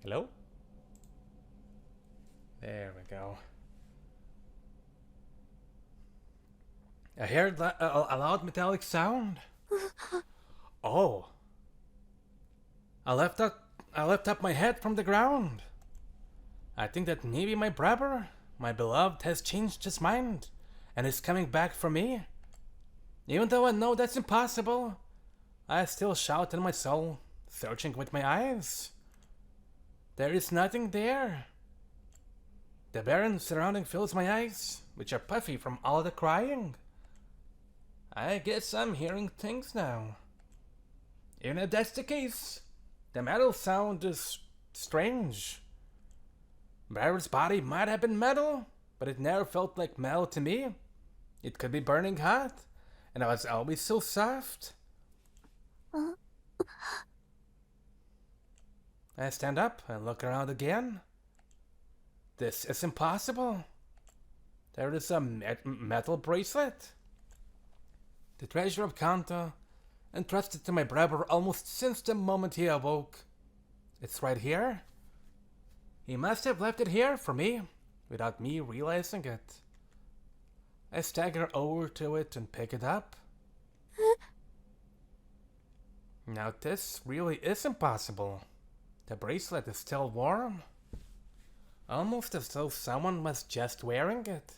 Hello? There we go. I heard a loud metallic sound. Oh. I left up my head from the ground. I think that maybe my brother, my beloved, has changed his mind and is coming back for me. Even though I know that's impossible, I still shout in my soul, searching with my eyes. There is nothing there. The barren surrounding fills my eyes, which are puffy from all the crying. I guess I'm hearing things now. Even if that's the case, the metal sound is strange. Barrett's body might have been metal, but it never felt like metal to me. It could be burning hot, and I was always so soft. I stand up and look around again. This is impossible. There is a metal bracelet. The treasure of Kanto, entrusted to my brother almost since the moment he awoke. It's right here. He must have left it here for me, without me realizing it. I stagger over to it and pick it up. Now this really is impossible. The bracelet is still warm. Almost as though someone was just wearing it.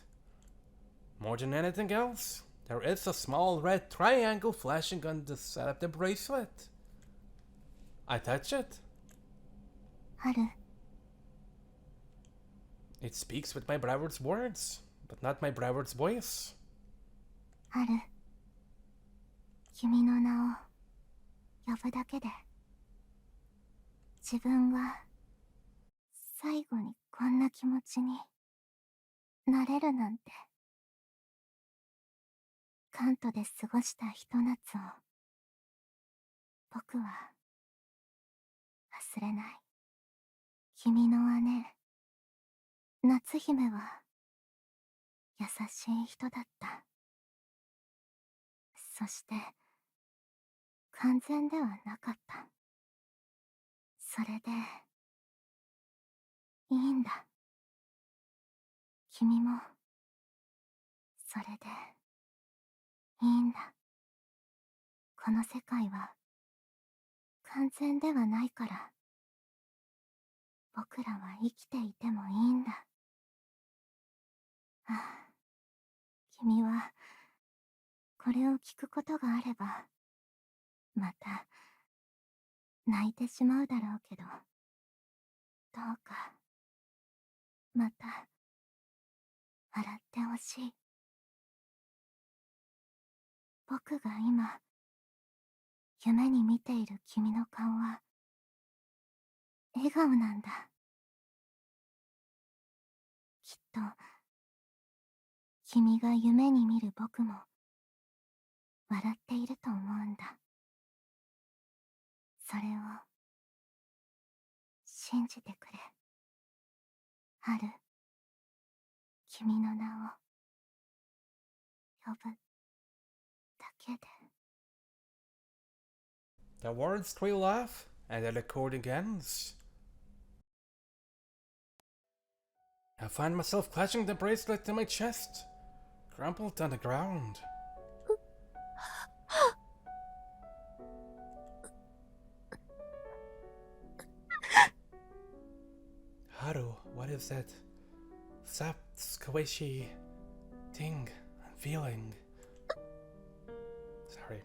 More than anything else, there is a small red triangle flashing on the side of the bracelet. I touch it. Haru. It speaks with my brother's words, but not my brother's voice. ハル、君の名を呼ぶだけで自分が最後にこんな気持ちになれるなんて。関東で過ごしたひと夏を僕は忘れない。君の姉、夏姫は優しい人だった。そして完全ではなかった。それでいいんだ。君もそれでいいんだ。この世界は完全ではないから、僕らは生きていてもいいんだ。ああ、君はこれを聞くことがあればまた泣いてしまうだろうけど、どうかまた笑ってほしい。僕が今夢に見ている君の顔は笑顔なんだ。きっと君が夢に見る僕も笑っていると思うんだ。それを信じてくれ。春、君の名を呼ぶだけで。The words trail off, and the recording ends. I find myself clutching the bracelet to my chest, crumpled on the ground. Haru, what is that soft, squishy thing I'm feeling? Sorry.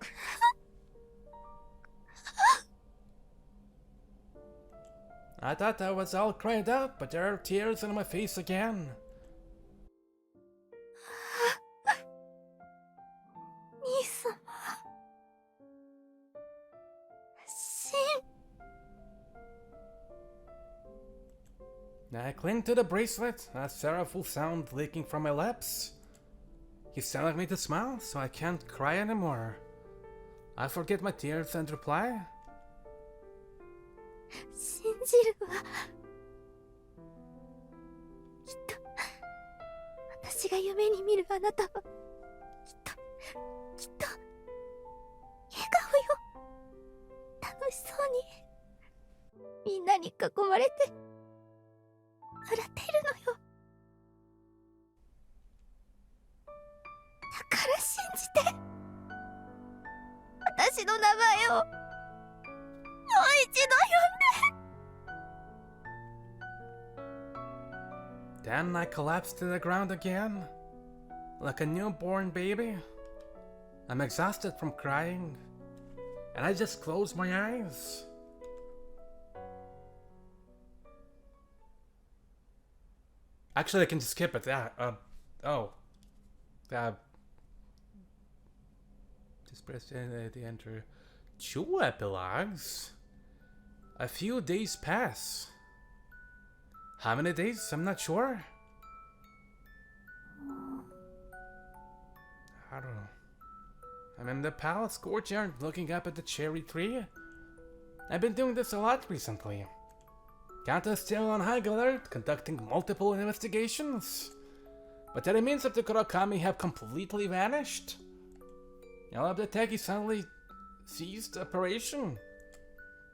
I thought I was all cried out, but there are tears on my face again. 兄様、I cling to the bracelet, a sorrowful sound leaking from my lips. He's telling me to smile, so I can't cry anymore. I forget my tears and reply. 信じるわ。きっと私が夢に見るあなたはきっと笑顔よ。楽しそうにみんなに囲まれて笑っているのよ。だから信じて、私の名前をもう一度呼んで。 Then I collapsed to the ground again, like a newborn baby. I'm exhausted from crying, and I just closed my eyes. Actually, I can just skip it. Just press the enter. 2 epilogues? A few days pass. How many days? I'm not sure. I don't know. I'm in the palace courtyard looking up at the cherry tree. I've been doing this a lot recently. Kanta is still on high alert, conducting multiple investigations. But the remains of the Kurakami have completely vanished. All of the Teki suddenly ceased operation.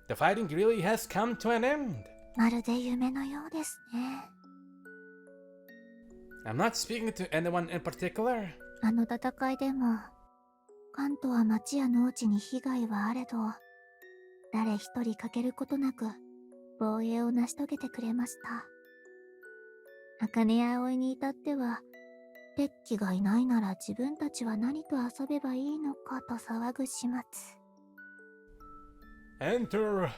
The fighting really has come to an end. まるで夢のようですね。 I'm not speaking to anyone in particular. あの戦いでも関東は町や農地に被害はあれど、誰一人欠けることなく防衛を成し遂げてくれました。茜や葵に至っては、敵機がいないなら自分たちは何と遊べばいいのかと騒ぐ始末。 Enter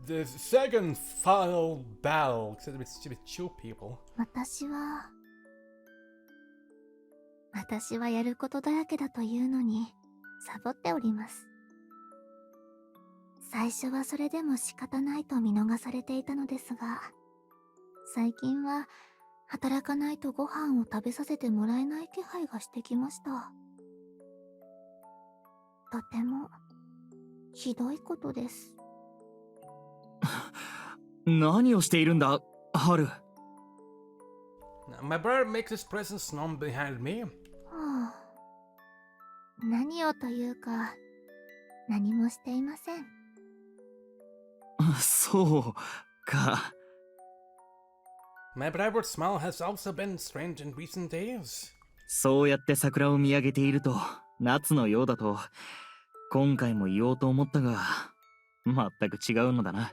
the second final battle. Except with 2 people. 私はやることだらけだというのにサボっております。最初はそれでも仕方ないと見逃されていたのですが、最近は働かないとご飯を食べさせてもらえない気配がしてきました。とてもひどいことです。何をしているんだ、ハル。My brother makes his presence known behind me. はあ、何をというか、何もしていません。そうか。My brother's smile has also been strange in recent days. そうやって桜を見上げていると夏のようだと今回も言おうと思ったが全く違うのだな。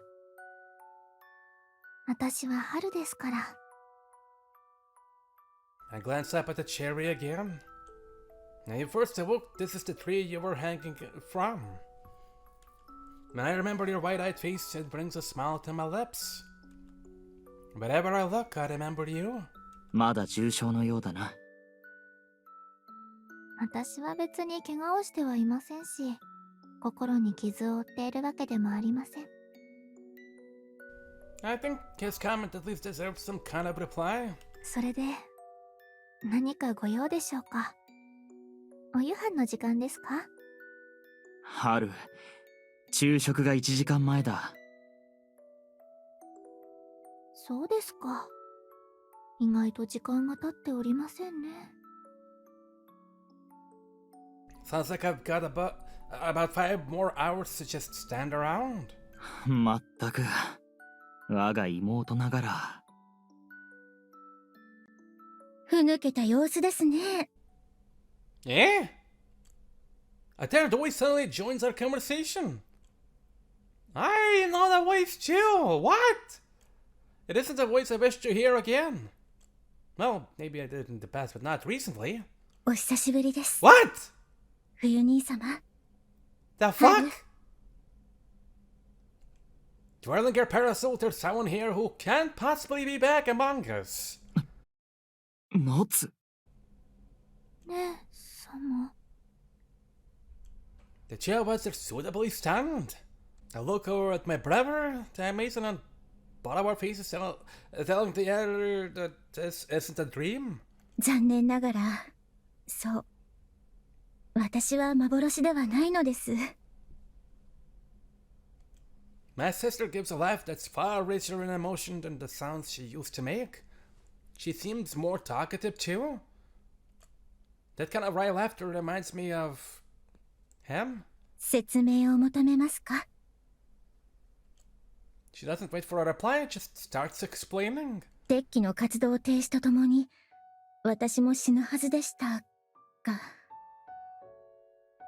私は春ですから。 I glance up at the cherry again. When you first awoke, this is the tree you were hanging from. When I remember your wide-eyed face, it brings a smile to my lips. Wherever I look, I remember you. まだ重傷のようだな。私は別に怪我をしてはいませんし、心に傷を負っているわけでもありません。 I think his comment at least deserves some kind of reply. それで何かご用でしょうか。お夕飯の時間ですか。ハル、昼食が1時間前だ。そうですか。意外と時間が経っておりませんね。 Sounds like I've got about 5 more hours to just stand around. まったく我が妹ながら。ふぬけた様子ですね。Eh? A third voice suddenly joins our conversation. I know that voice too. What? It isn't the voice I wish to hear again. Well, maybe I did in the past, but not recently. お久しぶりです。 What? 冬兄様。 The fuck? Twirling your parasol, there's someone here who can't possibly be back among us. 夏。ねえ、様。 The chill was suitably stunned. I look over at my brother, the amazing on both our faces, telling the other that this isn't a dream. 残念ながら、そう。私は幻ではないのです。 My sister gives a laugh that's far richer in emotion than the sounds she used to make. She seems more talkative too. That kind of wry laughter reminds me of him. 説明を求めますか。She doesn't wait for a reply, just starts explaining. 敵機の活動停止とともに私も死ぬはずでしたが、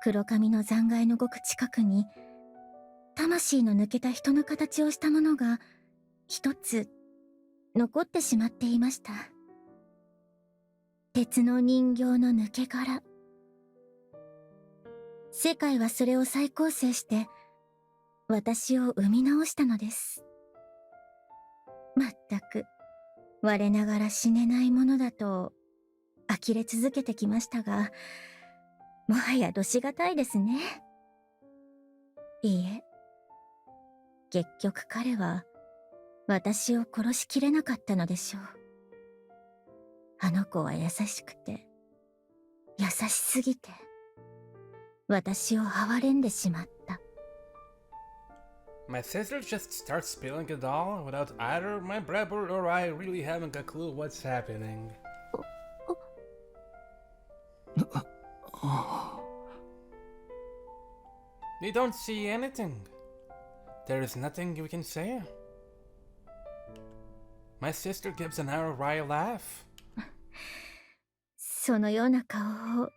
黒髪の残骸のごく近くに魂の抜けた人の形をしたものが一つ残ってしまっていました。鉄の人形の抜け殻。世界はそれを再構成して私を生み直したのです。まったく我ながら死ねないものだと呆れ続けてきましたが、もはやどしがたいですね。いいえ、結局彼は私を殺しきれなかったのでしょう。あの子は優しくて優しすぎて私を憐れんでしまった。My sister just starts spilling it all without either my brother or I really having a clue what's happening. We don't see anything. There is nothing we can say. My sister gives an wry laugh. そのような顔を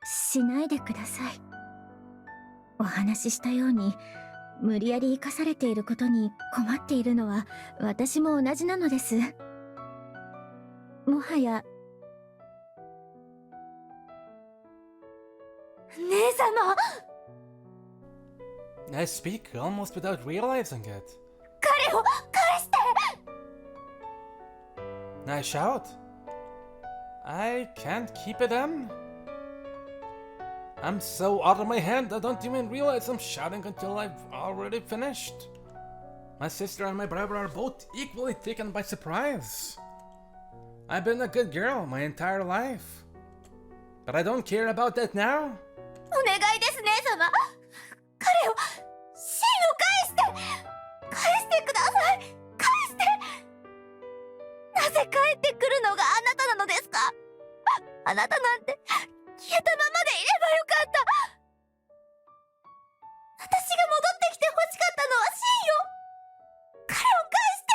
しないでください。お話ししたように無理やり生かされていることに困っているのは私も同じなのです。もはや姉様。 I speak almost without realizing it. 彼を返して。 I shout. I can't keep it in. I'm so out of my head I don't even realize I'm shouting until I've already finished. My sister and my brother are both equally taken by surprise. I've been a good girl my entire life. But I don't care about that now. お願いです姉様。彼をシーンを返してください。返して。なぜ帰ってくるのがあなたなのですか。あなたなんて消えたままでいればよかった。私が戻ってきて欲しかったのはシーンよ。彼を返して。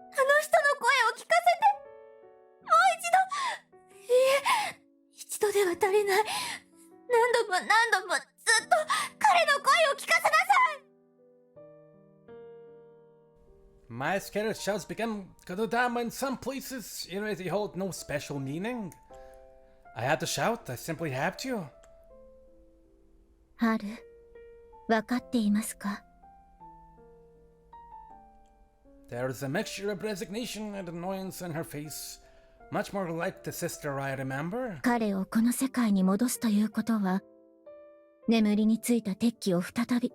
あの人の声を聞かせて。もう一度。いえ、一度では足りない。何度も何度もずっと彼の声を聞かせなさい。My scattered shouts become Kododama in some places, even if they hold no special meaning. I had to shout, I simply have to. ハル、分かっていますか。 There's a mixture of resignation and annoyance in her face, much more like the sister I remember. 彼をこの世界に戻すということは、眠りについた敵機を再び。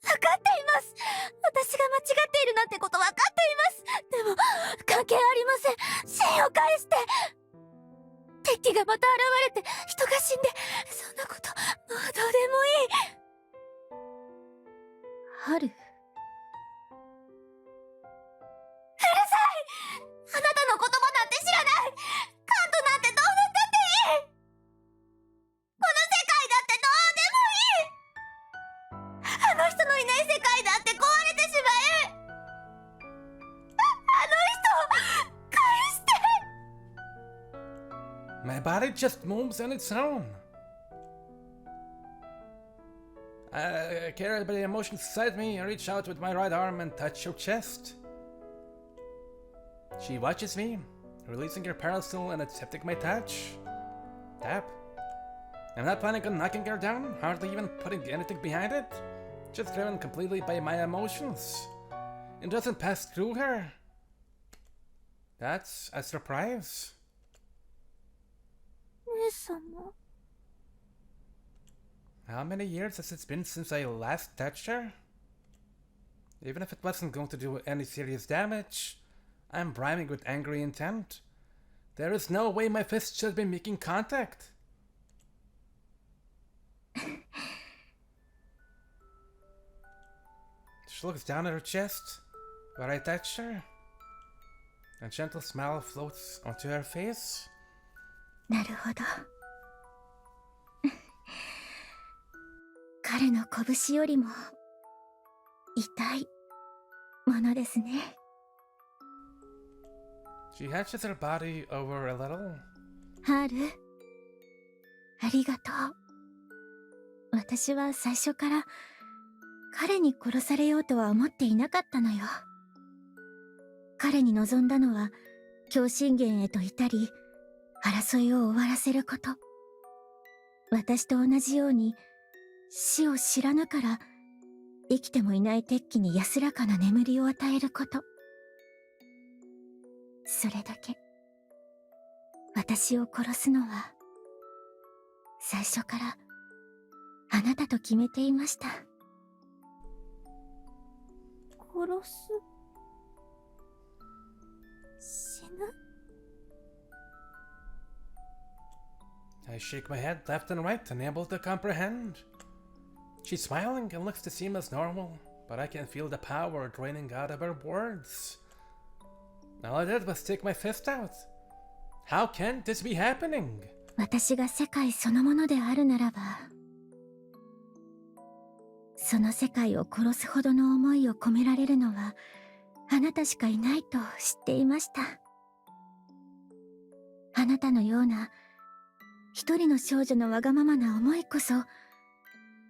分かっています。私が間違っているなんてこと分かっています。でも関係ありません。シーンを返して。敵機がまた現れて人が死んで、そんなこともうどうでもいい。ハル、うるさい。あなたの言葉なんて知らない。カントなんてどうなったっていい。この世界だってどうでもいい。あの人のいない世界だって壊れてしまえ。あの人を返して。 My body just moves on its own. Carried by the emotions inside me, I reach out with my right arm and touch her chest. She watches me, releasing her parasol and accepting my touch. Tap. I'm not planning on knocking her down, hardly even putting anything behind it. Just driven completely by my emotions. It doesn't pass through her. That's a surprise. 姉様。 How many years has it been since I last touched her? Even if it wasn't going to do any serious damage, I'm brimming with angry intent. There is no way my fist should be making contact. She looks down at her chest, where I touched her. A gentle smile floats onto her face. なるほど。彼の拳よりも痛いものですね。She hunches her body over a little. ハル、ありがとう。私は最初から彼に殺されようとは思っていなかったのよ。彼に望んだのは狂信玄へと至り、争いを終わらせること。私と同じように死を知らぬから生きてもいない鉄器に安らかな眠りを与えること。それだけ。私を殺すのは最初からあなたと決めていました。殺す？死ぬ？ I shake my head left and right, unable to comprehend. She's smiling and looks to seem as normal, but I can feel the power draining out of her words. All I did was stick my fist out. How can this be happening? 私が世界そのものであるならば、その世界を殺すほどの思いを込められるのはあなたしかいないと知っていました。あなたのような一人の少女のわがままな思いこそ、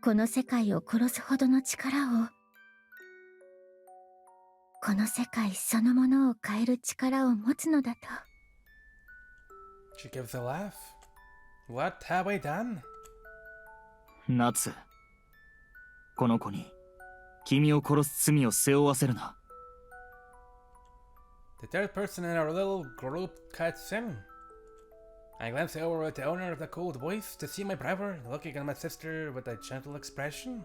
この世界を殺すほどの力を、この世界そのものを変える力を持つのだと。She gives a laugh. What have I done? 夏、この子に君を殺す罪を背負わせるな。The third person in our little group cuts in. I glance over at the owner of the cold voice to see my brother looking at my sister with a gentle expression.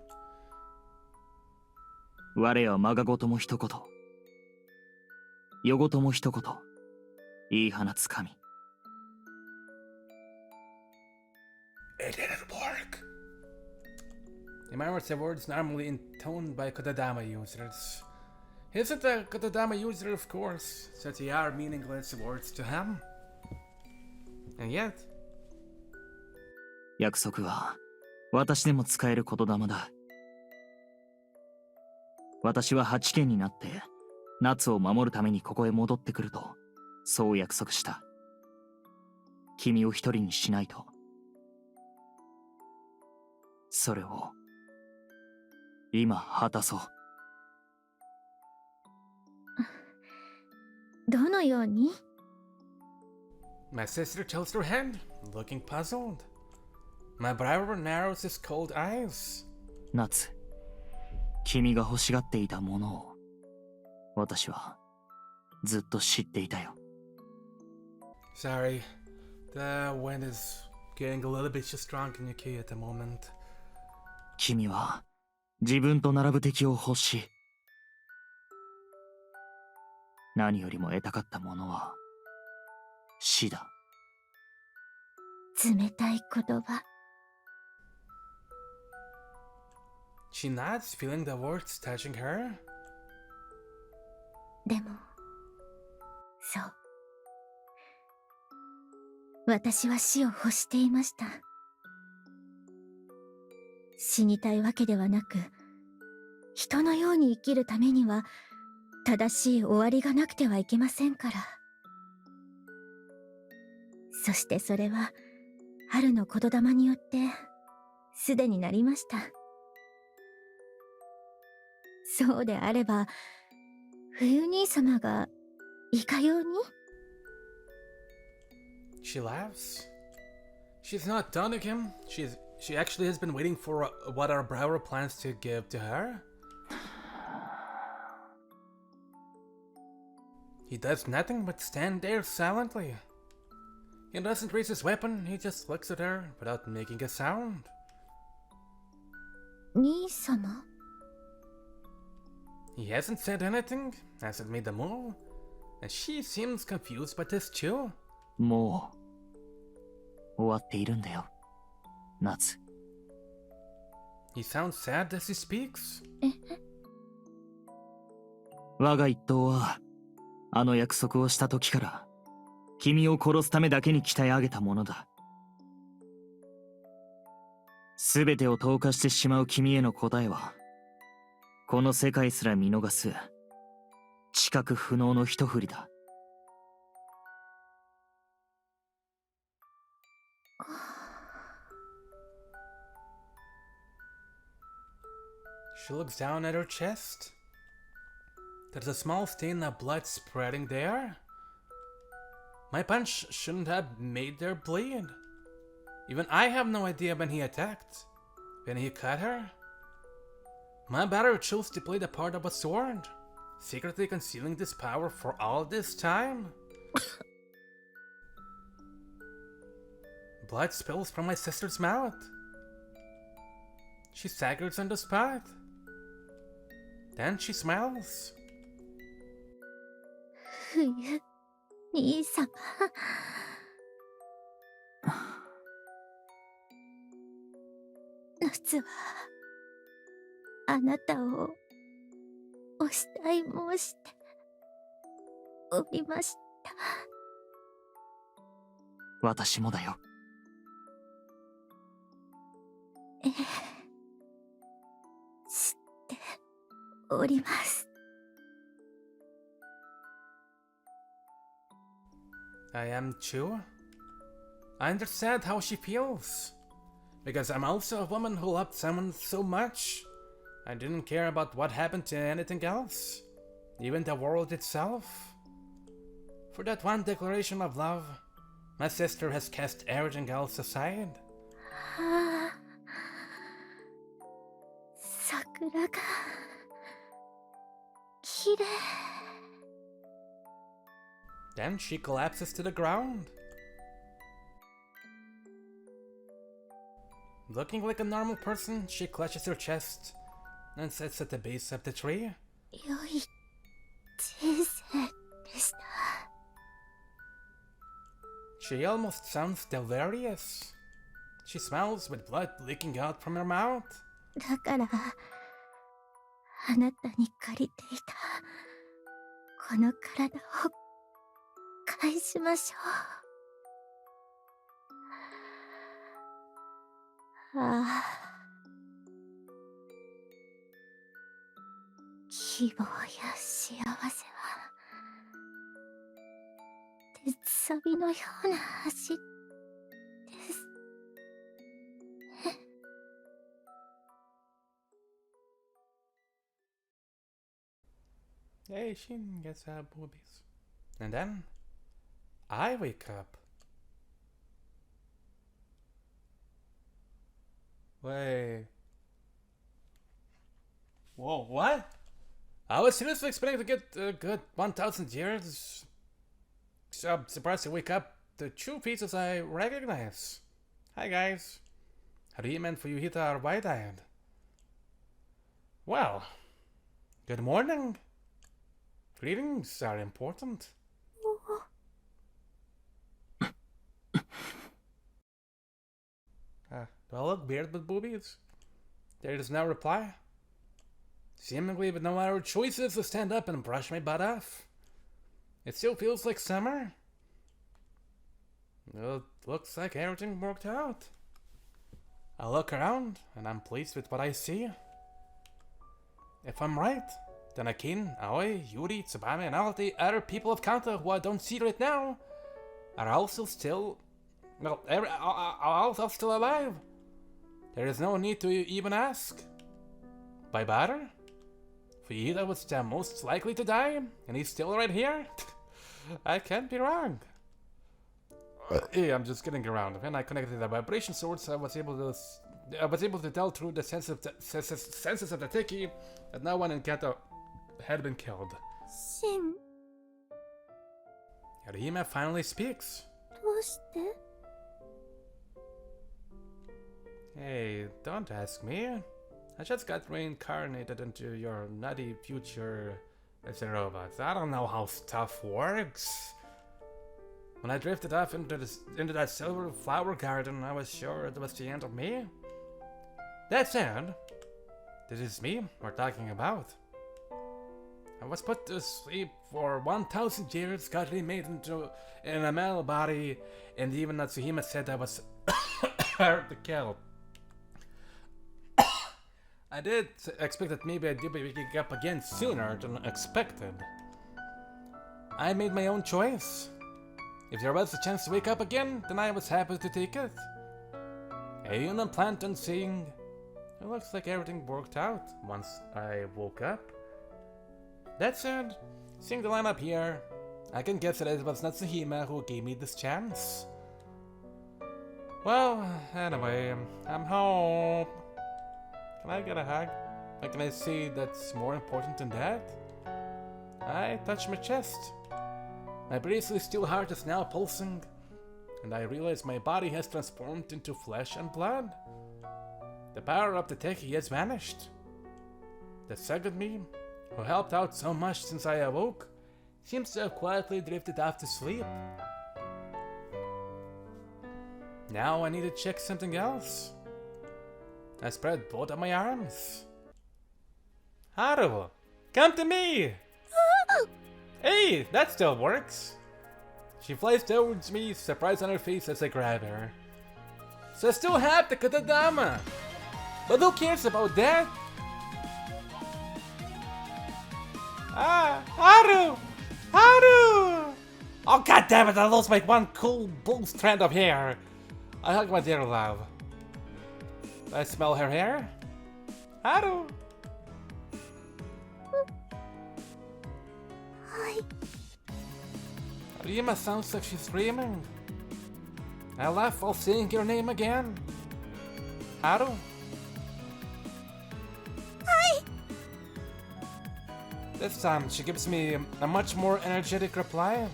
我は我がごとも一言、夜ごとも一言、言い放つ神。It didn't work. He murmurs the words normally intoned by Kodadama users. He isn't a Kodadama user, of course, since they are meaningless words to him. And yet, 約束は私でも使える言霊だ。私は八剣になって夏を守るためにここへ戻ってくると、そう約束した。君を一人にしないと。それを今果たそう。どのように？ my sister tilts her head, looking puzzled. My brother narrows his cold eyes. 夏、君が欲しがっていたものを私はずっと知っていたよ。Sorry, the wind is getting a little bit too strong in your key at the moment. 君は自分と並ぶ敵を欲しい。何よりも得たかったものは死だ。冷たい言葉。She nods, feeling the words touching her. でも、そう。私は死を欲していました。死にたいわけではなく、人のように生きるためには、正しい終わりがなくてはいけませんから。そしてそれは、春の言霊によって、すでになりました。そうであれば、冬兄様がいかように？ She laughs. She's not done again. She actually has been waiting for what our brother plans to give to her. He does nothing but stand there silently. He doesn't raise his weapon, he just looks at her without making a sound. 兄様？ He hasn't said anything, hasn't made a move, and she seems confused by this too. もう終わっているんだよ、夏。He sounds sad as he speaks. 我が一党はあの約束をした時から君を殺すためだけに鍛え上げたものだ。全てを投下してしまう君への答えは、この世界すら見逃す知覚不能の一振りだ。She looks down at her chest. There's a small stain of blood spreading there. My punch shouldn't have made her bleed. Even I have no idea when he attacked. When he cut her. My battle chose to play the part of a sword, secretly concealing this power for all this time. Blood spills from my sister's mouth. She staggers on the spot. Then she smiles. 冬兄様。夏はあなたをお慕い申しておりました。私もだよ。ええ、知っております。I am too. I understand how she feels. Because I'm also a woman who loved someone so much. I didn't care about what happened to anything else. Even the world itself. For that one declaration of love, my sister has cast everything else aside. はあ、桜が綺麗。Then she collapses to the ground. Looking like a normal person, she clutches her chest and sits at the base of the tree. 良い人生でした。She almost sounds delirious. She smiles with blood leaking out from her mouth. だからあなたに借りていたこの体を返しましょう。ああ、希望や幸せは鉄サビのような橋です。Hey, she gets her boobies. And then I wake up. Wait. Whoa, what? I was seriously expecting to get a good 1,000 years. So I'm surprised to wake up to two faces I recognize. Hi guys. Haruhime and Fuyuhita are wide-eyed. Well, good morning. Greetings are important. Do I look weird with boobies? There is no reply. Seemingly with no other choices to stand up and brush my butt off. It still feels like summer. It looks like everything worked out. I look around and I'm pleased with what I see. If I'm right, then Akin, Aoi, Yuri, Tsubame, and all the other people of Kanto who I don't see right now are also still, well, are also still alive. There is no need to even ask. By barter? Fuyuhita was the most likely to die, and he's still right here? I can't be wrong. Yeah, I'm just getting around. When I connected the vibration source, I was able to tell through the senses of the Tiki that no one in Kanto had been killed. Shin, Haruhime finally speaks. どうして？ Hey, don't ask me. I just got reincarnated into your nutty future as a robot. I don't know how stuff works. When I drifted off into that silver flower garden, I was sure it was the end of me. That said, this is me we're talking about. I was put to sleep for 1,000 years, got remade in a male body, and even Natsuhime said I was hard to kill. I did expect that maybe I'd be waking up again sooner than expected. I made my own choice. If there was a chance to wake up again, then I was happy to take it. I even planned on saying, it looks like everything worked out once I woke up. That said, seeing the lineup here, I can guess that it was not Haruhime who gave me this chance. Well, anyway, I'm home. Can I get a hug? Or can I say that's more important than that? I touch my chest. My braceletly still heart is now pulsing, and I realize my body has transformed into flesh and blood. The power of the techie has vanished. The second me, who helped out so much since I awoke, seems to have quietly drifted off to sleep. Now I need to check something else. I spread both of my arms. Haru, come to me! Hey, that still works. She flies towards me, surprise on her face as I grab her. So I still have the katadama, but who cares about that? Ah, Haru! Haru! Oh god damn it, I lost my one cool bull strand of hair. I hug my dear love. I smell her hair. Haru! Hi. Rima sounds like she's screaming. I laugh while saying your name again. Haru? Hi. This time she gives me a much more energetic reply.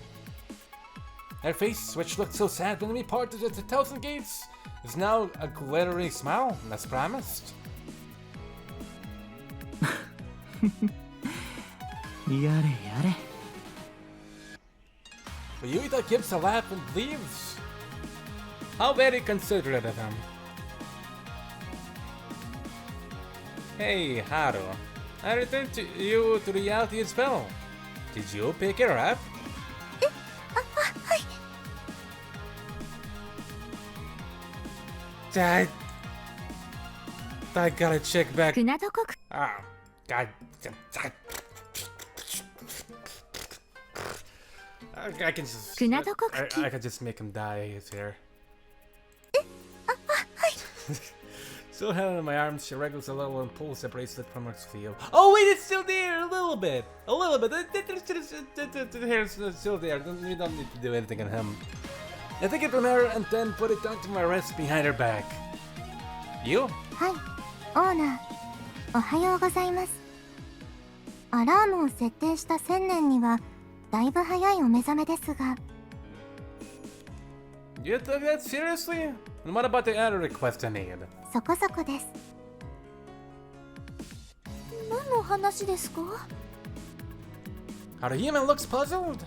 Her face, which looked so sad when we parted at the Thousand Gates, is now a glittering smile, as promised. Yare. Ryuita gives a laugh and leaves. How very considerate of him. Hey, Haru. I returned to you to reality as well. Did you pick her up? I gotta check back. Kunado Ah, God. I can just. I can just make him die. He's here. Still held in my arms, she wriggles a little and pulls the bracelet from her sleeve. Oh wait, it's still there! A little bit! The hair's still there. We don't need to do anything on him. I take it from her and then put it onto my wrist behind her back. You? はい、オーナー、おはようございます。アラームを設定した1000年にはだいぶ早いお目覚めですが。You took that seriously? And what about the other request I made? そこそこです。何の話ですか？ Haruhime looks puzzled.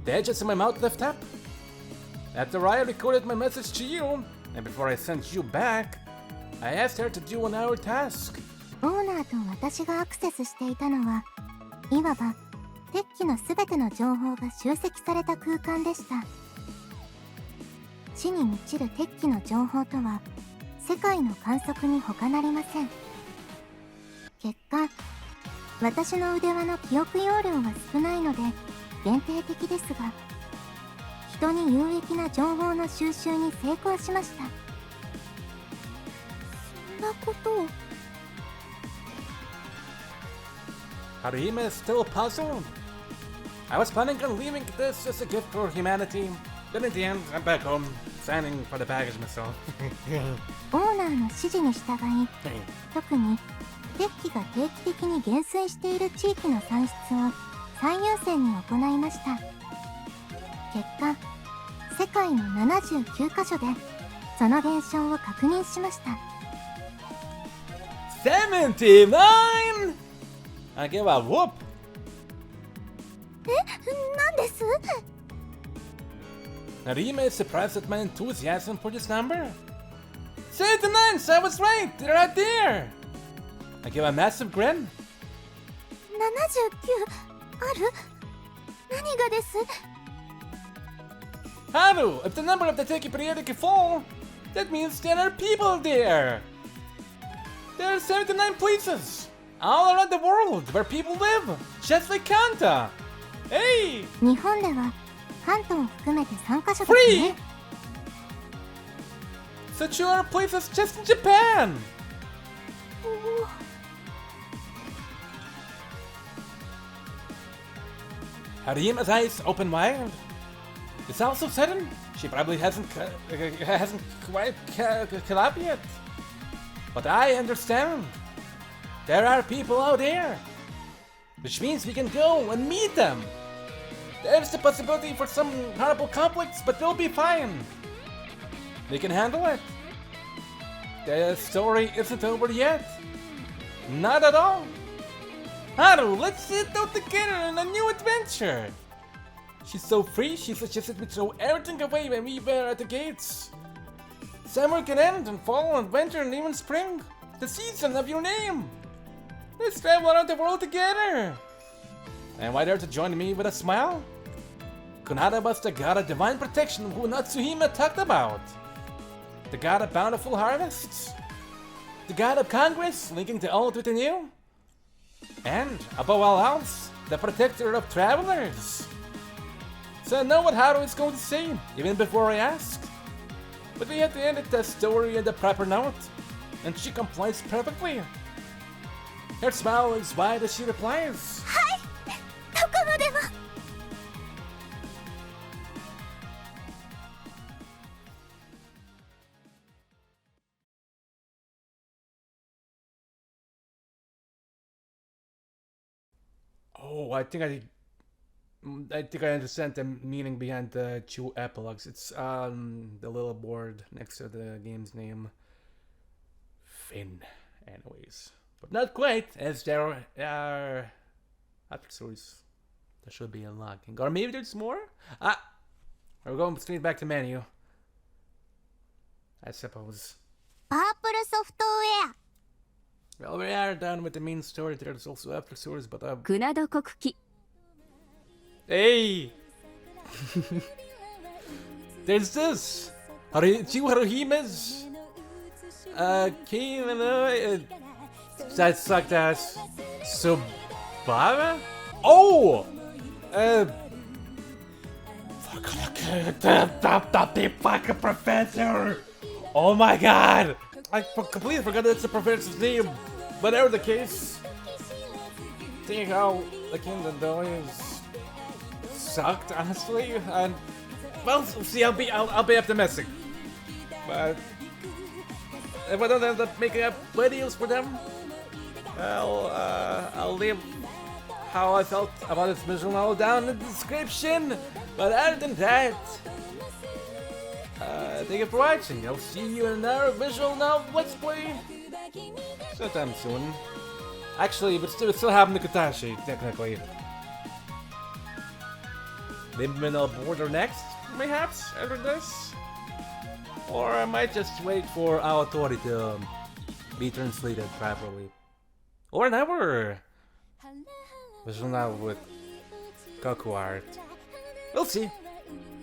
The edges of my mouth lift up. After I recorded my message to you, and before I sent you back, I asked her to do an hour task. オーナーと私がアクセスしていたのは、いわば鉄器のすべての情報が集積された空間でした。地に満ちる鉄器の情報とは、世界の観測に他なりません。結果、私の腕輪の記憶容量は少ないので限定的ですが、人に有益な情報の収集に成功しました。そんなことを。Haruhime is still puzzled. I was planning on leaving this as a gift for humanity, but in the end, I'm back home, signing for the package myself. オーナーの指示に従い、特に鉄器が定期的に減衰している地域の算出を最優先に行いました。結果、世界の79カ所でその現象を確認しました。79! I give a whoop! 何です？ Haruhime is surprised at my enthusiasm for this number. 79! So I was right! They're right there! I give a massive grin. 79ある？何がです？ Haru, if the number of the Teki periodic fall, that means there are people there! There are 79 places all around the world where people live, just like Kanta. Hey! 日本では関東を含めて3カ所です Free! ね。 Such other places just in Japan! Haruhime's eyes open wide. It's all so sudden. She probably hasn't quite caught up yet. But I understand. There are people out there. Which means we can go and meet them. There's the possibility for some horrible conflicts, but we'll be fine. We can handle it. The story isn't over yet. Not at all. Haru, let's sit out together on a new adventure. She's so free, she suggested we throw everything away when we were at the gates. Summer can end and fall and winter and even spring. The season of your name. Let's travel around the world together. And why there to join me with a smile? Kunado was the god of divine protection who Natsuhime talked about. The god of bountiful harvests. The god of congress linking the old with the new. And, above all else, the protector of travelers. So I know what Haru is going to say, even before I ask. But we have to end the story on the proper note, and she complies perfectly. Her smile is wide as she replies. はい、どこまでも。Oh, I think I understand the meaning behind the two epilogues. It's the little board next to the game's name. Finn, anyways. But not quite, as there are after stories that should be unlocking. Or maybe there's more? We're going straight back to menu. I suppose. パープルソフトウェア。 Well, we are done with the main story. There's also after stories, but クナド国旗 hey! There's this! Two Haruhimes! That sucked ass. Subara? Oh! The big fucking professor! Oh my god! I completely forgot that's the professor's name. Whatever the case. Seeing how the Kingdom Doings sucked, honestly, and well, see, I'll be optimistic. But if I don't end up making up videos for them, well, I'll leave how I felt about this visual novel down in the description. But other than that, thank you for watching. I'll see you in another visual novel let's play sometime soon. Actually, but still having the Katashi, technically. Maybe I'll border next, perhaps, after this? Or I might just wait for Aotori to be translated properly. Or another visual novel with Goku art. We'll see.